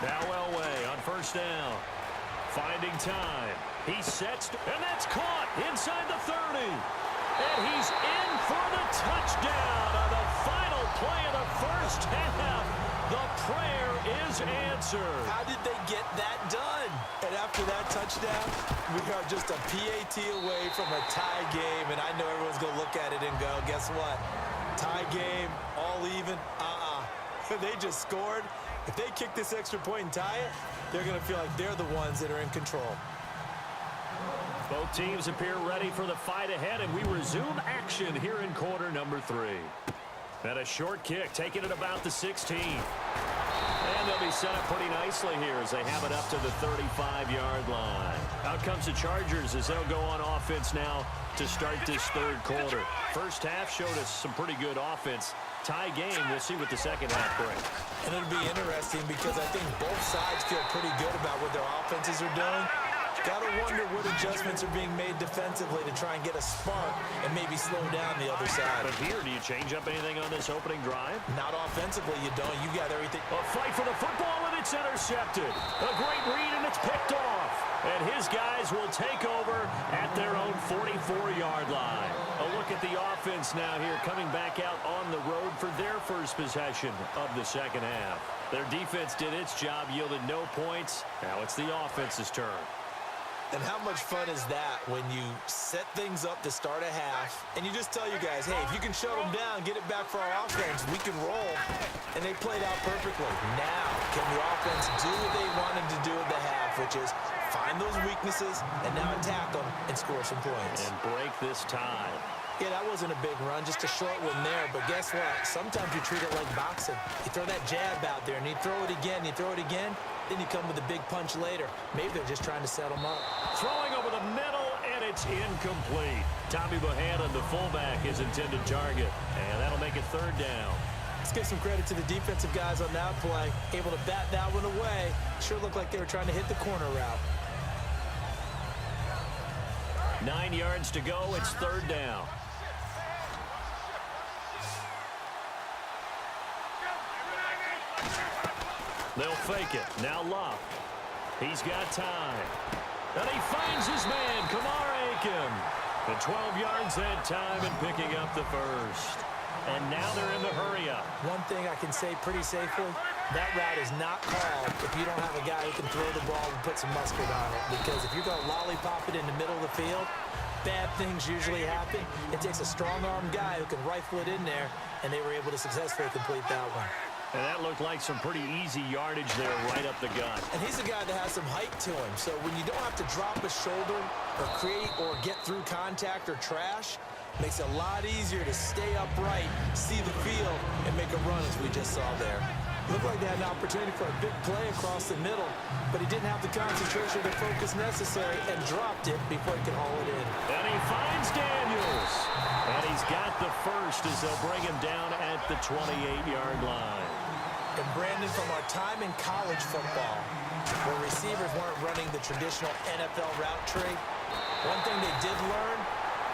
Now Elway on first down. Finding time. He sets, and that's caught inside the 30. And he's in for the touchdown on the final play of the first half. The prayer is answered. How did they get that done? And after that touchdown, we are just a PAT away from a tie game. And I know everyone's going to look at it and go, guess what? Tie game, all even, They just scored. If they kick this extra point and tie it, they're going to feel like they're the ones that are in control. Both teams appear ready for the fight ahead, and we resume action here in quarter number 3. And a short kick, taking it about the 16. And they'll be set up pretty nicely here as they have it up to the 35-yard line. Out comes the Chargers as they'll go on offense now to start this third quarter. First half showed us some pretty good offense. Tie game, we'll see what the second half brings. And it'll be interesting because I think both sides feel pretty good about what their offenses are doing. Got to wonder what adjustments are being made defensively to try and get a spark and maybe slow down the other side. But here, do you change up anything on this opening drive? Not offensively, you don't. You got everything. A fight for the football, and it's intercepted. A great read, and it's picked off. And his guys will take over at their own 44-yard line. A look at the offense now here, coming back out on the road for their first possession of the second half. Their defense did its job, yielded no points. Now it's the offense's turn. And how much fun is that when you set things up to start a half and you just tell your guys, hey, if you can shut them down, get it back for our offense, we can roll. And they played out perfectly. Now, can the offense do what they wanted to do at the half, which is find those weaknesses and now attack them and score some points. And break this tie. Yeah, that wasn't a big run, just a short one there. But guess what? Sometimes you treat it like boxing. You throw that jab out there, and you throw it again, then you come with a big punch later. Maybe they're just trying to set them up. Throwing over the middle, and it's incomplete. Tommy Bohannon, the fullback, his intended target. And that'll make it third down. Let's give some credit to the defensive guys on that play. Able to bat that one away. Sure looked like they were trying to hit the corner route. 9 yards to go. It's third down. They'll fake it. Now Luck. He's got time. And he finds his man, Kamar Aiken. The 12 yards that time and picking up the first. And now they're in the hurry-up. One thing I can say pretty safely, that route is not called if you don't have a guy who can throw the ball and put some mustard on it. Because if you're going to lollipop it in the middle of the field, bad things usually happen. It takes a strong-armed guy who can rifle it in there, and they were able to successfully complete that one. And that looked like some pretty easy yardage there right up the gut. And he's a guy that has some height to him. So when you don't have to drop a shoulder or create or get through contact or trash, makes it a lot easier to stay upright, see the field, and make a run as we just saw there. Looked like they had an opportunity for a big play across the middle, but he didn't have the concentration or the focus necessary and dropped it before he could haul it in. And he finds Daniels. And he's got the first as they'll bring him down at the 28-yard line. And Brandon, from our time in college football, where receivers weren't running the traditional NFL route tree, one thing they did learn,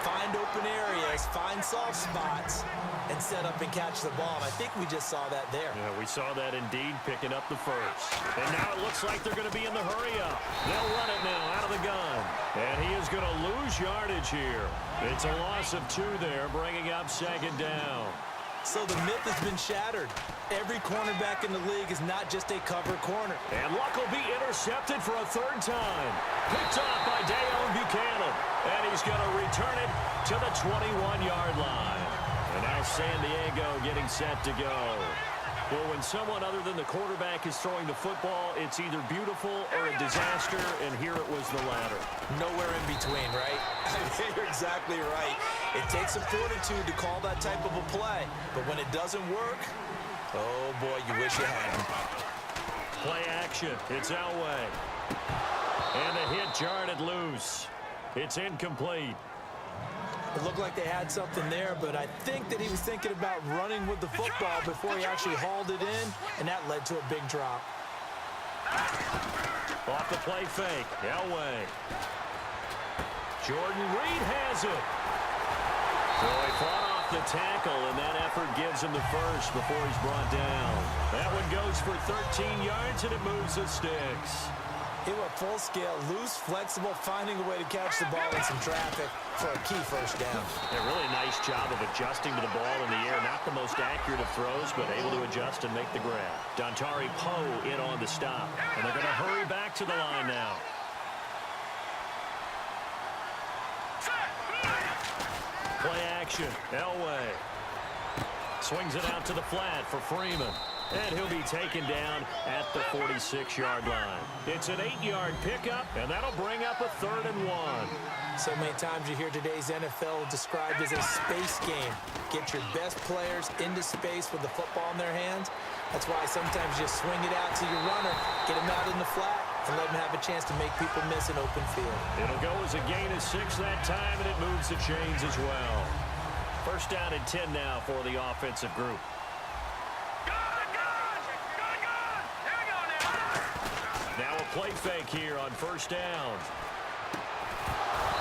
find open areas, find soft spots, and set up and catch the ball. And I think we just saw that there. Yeah, we saw that indeed, picking up the first. And now it looks like they're going to be in the hurry-up. They'll run it now out of the gun. And he is going to lose yardage here. It's a loss of 2 there, bringing up second down. So the myth has been shattered. Every cornerback in the league is not just a cover corner. And Luck will be intercepted for a third time. Picked off by Dayon Buchanan. And he's going to return it to the 21-yard line. And now San Diego getting set to go. Well, when someone other than the quarterback is throwing the football, it's either beautiful or a disaster, and here it was the latter. Nowhere in between, right? You're exactly right. It takes some fortitude to call that type of a play, but when it doesn't work, oh boy, you wish you hadn't. Play action. It's Elway. And the hit jarred it loose. It's incomplete. It looked like they had something there, but I think that he was thinking about running with the football before he actually hauled it in, and that led to a big drop. Off the play fake. Elway. Jordan Reed has it. So he fought off the tackle, and that effort gives him the first before he's brought down. That one goes for 13 yards, and it moves the sticks. He went full scale, loose, flexible, finding a way to catch the ball in some traffic for a key first down. A really nice job of adjusting to the ball in the air. Not the most accurate of throws, but able to adjust and make the grab. Dontari Poe in on the stop, and they're going to hurry back to the line now. Play action. Elway swings it out to the flat for Freeman. And he'll be taken down at the 46-yard line. It's an 8-yard pickup, and that'll bring up a 3rd and 1. So many times you hear today's NFL described as a space game. Get your best players into space with the football in their hands. That's why sometimes you swing it out to your runner, get him out in the flat, and let him have a chance to make people miss an open field. It'll go as a gain of 6 that time, and it moves the chains as well. First down and 10 now for the offensive group. Now a play fake here on first down.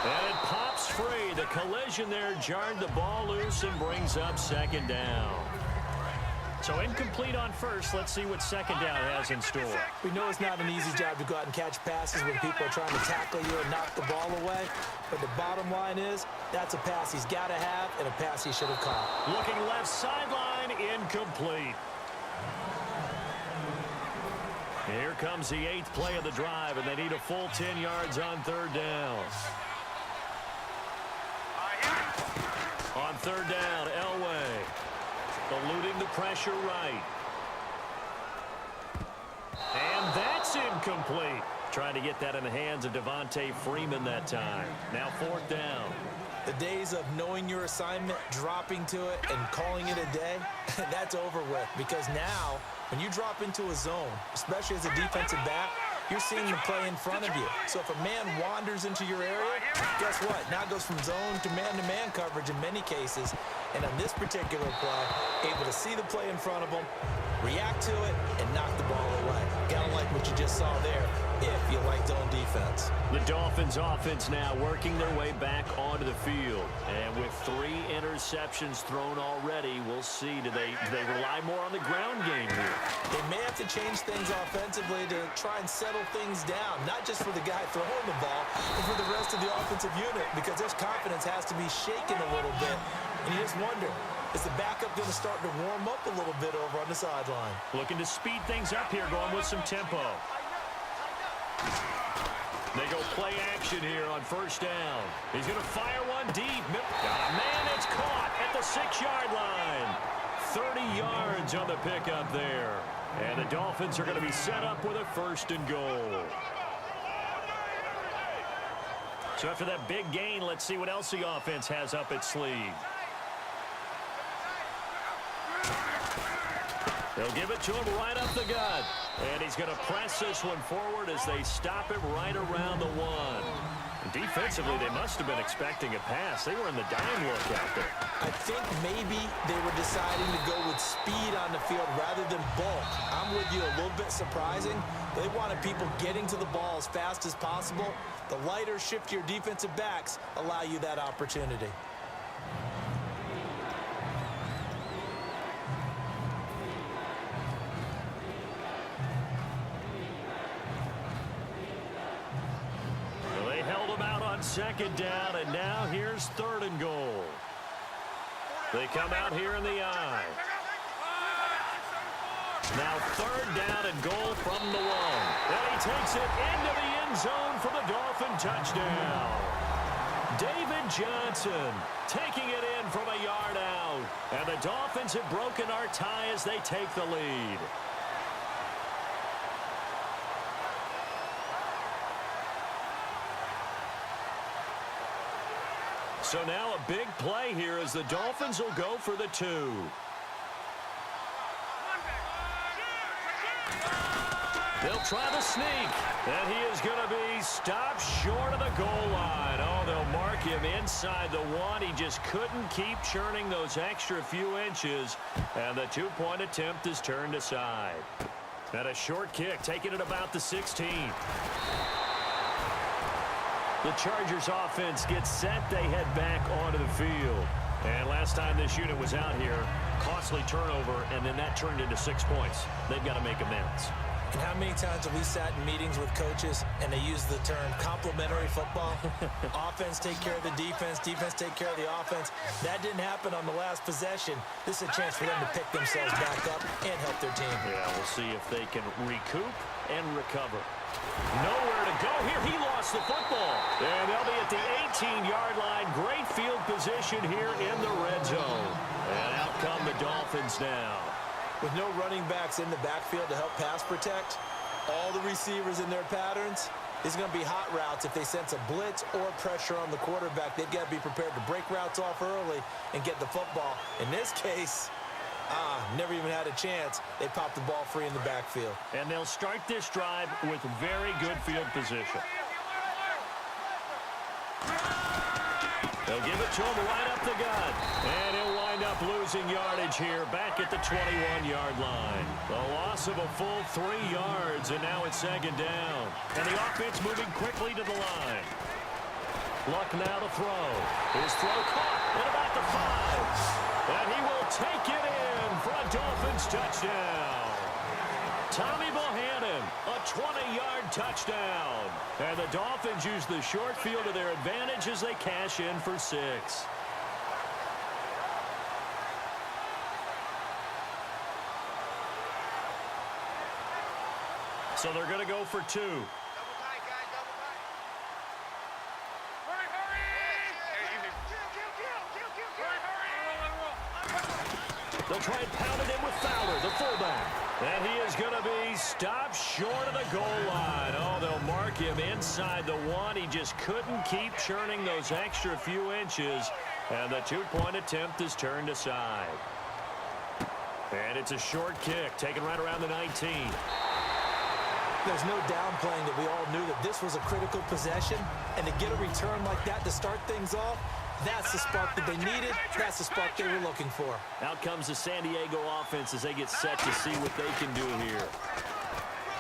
And it pops free. The collision there jarred the ball loose and brings up 2nd down. So incomplete on first. Let's see what 2nd down has in store. We know it's not an easy job to go out and catch passes when people are trying to tackle you and knock the ball away. But the bottom line is that's a pass he's got to have and a pass he should have caught. Looking left sideline, incomplete. Here comes the 8th play of the drive, and they need a full 10 yards on 3rd down. On 3rd down, Elway eluding the pressure right. And that's incomplete. Trying to get that in the hands of Devontae Freeman that time. Now 4th down. The days of knowing your assignment, dropping to it, and calling it a day, that's over with. Because now, when you drop into a zone, especially as a defensive back, you're seeing the play in front of you. So if a man wanders into your area, guess what? Now it goes from zone to man coverage in many cases. And on this particular play, able to see the play in front of him, react to it, and knock the ball away. Gotta like what you just saw there if you like zone defense. The Dolphins offense now working their way back onto the field. And with 3 interceptions thrown already, we'll see. Do they rely more on the ground game here? They may have to change things offensively to try and settle things down, not just for the guy throwing the ball, but for the rest of the offensive unit, because their confidence has to be shaken a little bit. And you just wonder, is the backup going to start to warm up a little bit over on the sideline? Looking to speed things up here, going with some tempo. They go play action here on first down. He's going to fire one deep. Man, it's caught at the 6-yard line. 30 yards on the pickup there. And the Dolphins are going to be set up with a 1st and goal. So after that big gain, let's see what else the offense has up its sleeve. They'll give it to him right up the gut. And he's going to press this one forward as they stop it right around the 1. Defensively, they must have been expecting a pass. They were in the dime look out there. I think maybe they were deciding to go with speed on the field rather than bulk. I'm with you, a little bit surprising. They wanted people getting to the ball as fast as possible. The lighter, shiftier defensive backs allow you that opportunity. On 2nd down, and now here's 3rd and goal. They come out here in the I. Now 3rd down and goal from the 1. And he takes it into the end zone for the Dolphin touchdown. David Johnson taking it in from a yard out. And the Dolphins have broken our tie as they take the lead. So now a big play here as the Dolphins will go for the 2. They'll try the sneak, and he is going to be stopped short of the goal line. Oh, they'll mark him inside the 1. He just couldn't keep churning those extra few inches, and the 2-point attempt is turned aside. And a short kick, taking it about the 16. The Chargers offense gets set. They head back onto the field. And last time this unit was out here, costly turnover, and then that turned into 6 points. They've got to make amends. And how many times have we sat in meetings with coaches and they use the term complementary football? Offense take care of the defense, defense take care of the offense. That didn't happen on the last possession. This is a chance for them to pick themselves back up and help their team. Yeah, we'll see if they can recoup and recover. Nowhere to go here. He lost the football. And they'll be at the 18-yard line. Great field position here in the red zone. And out come the Dolphins now. With no running backs in the backfield to help pass protect, all the receivers in their patterns, it's going to be hot routes. If they sense a blitz or pressure on the quarterback, they've got to be prepared to break routes off early and get the football. In this case, never even had a chance. They popped the ball free in the backfield. And they'll start this drive with very good field position. They'll give it to him right up the gut. And he'll wind up losing yardage here back at the 21-yard line. The loss of a full 3 yards, and now it's second down. And the offense moving quickly to the line. Luck now to throw. His throw caught at about the 5. And he will take it in for a Dolphins touchdown. Tommy Bohannon, a 20-yard touchdown. And the Dolphins use the short field to their advantage as they cash in for 6. So they're going to go for 2. They'll try and pound it in with Fowler, the fullback. And he is going to be stopped short of the goal line. Oh, they'll mark him inside the 1. He just couldn't keep churning those extra few inches. And the 2-point attempt is turned aside. And it's a short kick, taken right around the 19. There's no downplaying that we all knew that this was a critical possession. And to get a return like that to start things off, that's the spark that they needed. That's the spark they were looking for. Out comes the San Diego offense as they get set to see what they can do here.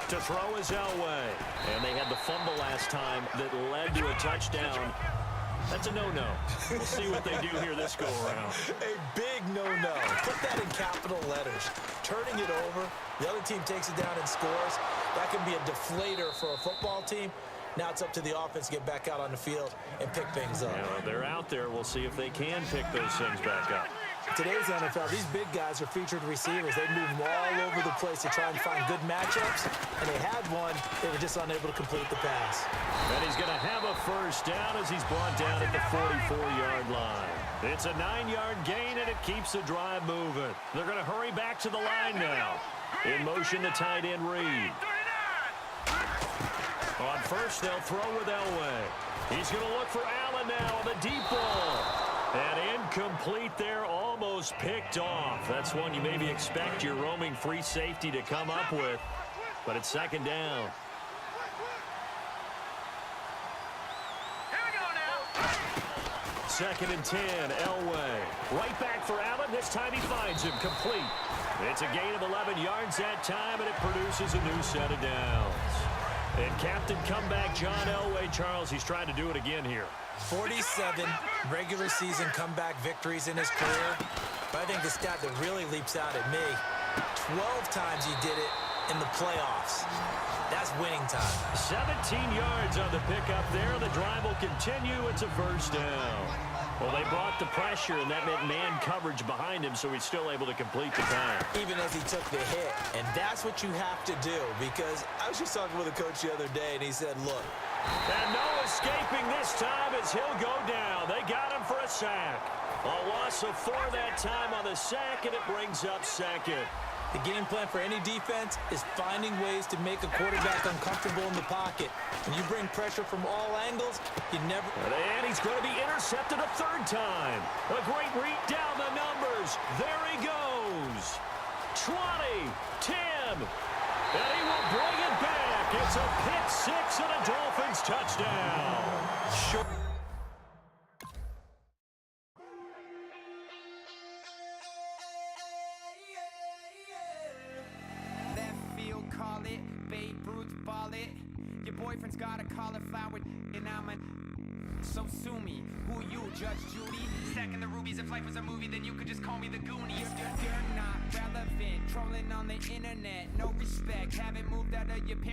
To throw is Elway. And they had the fumble last time that led to a touchdown. That's a no-no. We'll see what they do here this go-around. A big no-no. Put that in capital letters. Turning it over, the other team takes it down and scores. That can be a deflator for a football team. Now it's up to the offense to get back out on the field and pick things up. Yeah, they're out there. We'll see if they can pick those things back up. Today's NFL, these big guys are featured receivers. They move all over the place to try and find good matchups, and they had one. They were just unable to complete the pass. And he's going to have a first down as he's brought down at the 44-yard line. It's a 9-yard gain, and it keeps the drive moving. They're going to hurry back to the line now. In motion, the tight end Reed. On first, they'll throw with Elway. He's going to look for Allen now on the deep ball. And incomplete there, almost picked off. That's one you maybe expect your roaming free safety to come up with. But it's second down. Here we go now. Second and 10, Elway. Right back for Allen. This time he finds him complete. It's a gain of 11 yards that time, and it produces a new set of downs. And captain comeback John Elway, Charles, he's trying to do it again here. 47 regular season comeback victories in his career. But I think the stat that really leaps out at me, 12 times he did it in the playoffs. That's winning time. 17 yards on the pickup there. The drive will continue. It's a first down. Well, they brought the pressure, and that meant man coverage behind him, so he's still able to complete the pass. Even as he took the hit. And that's what you have to do, because I was just talking with a coach the other day, and he said, look. And no escaping this time as he'll go down. They got him for a sack. A loss of 4 that time on the sack, and it brings up second. The game plan for any defense is finding ways to make a quarterback uncomfortable in the pocket. When you bring pressure from all angles, you never... And he's going to be intercepted a 3rd time. A great read down the numbers. There he goes. 20, 10, and he will bring it back. It's a pick 6 and a Dolphins touchdown. Sure. Call it, Babe Ruth ball it. Your boyfriend's got a cauliflower and I'm a So sue me, who you, Judge Judy? Stacking the rubies, if life was a movie, then you could just call me the Goonies. You're not relevant, trolling on the internet, no respect, haven't moved out of your parents'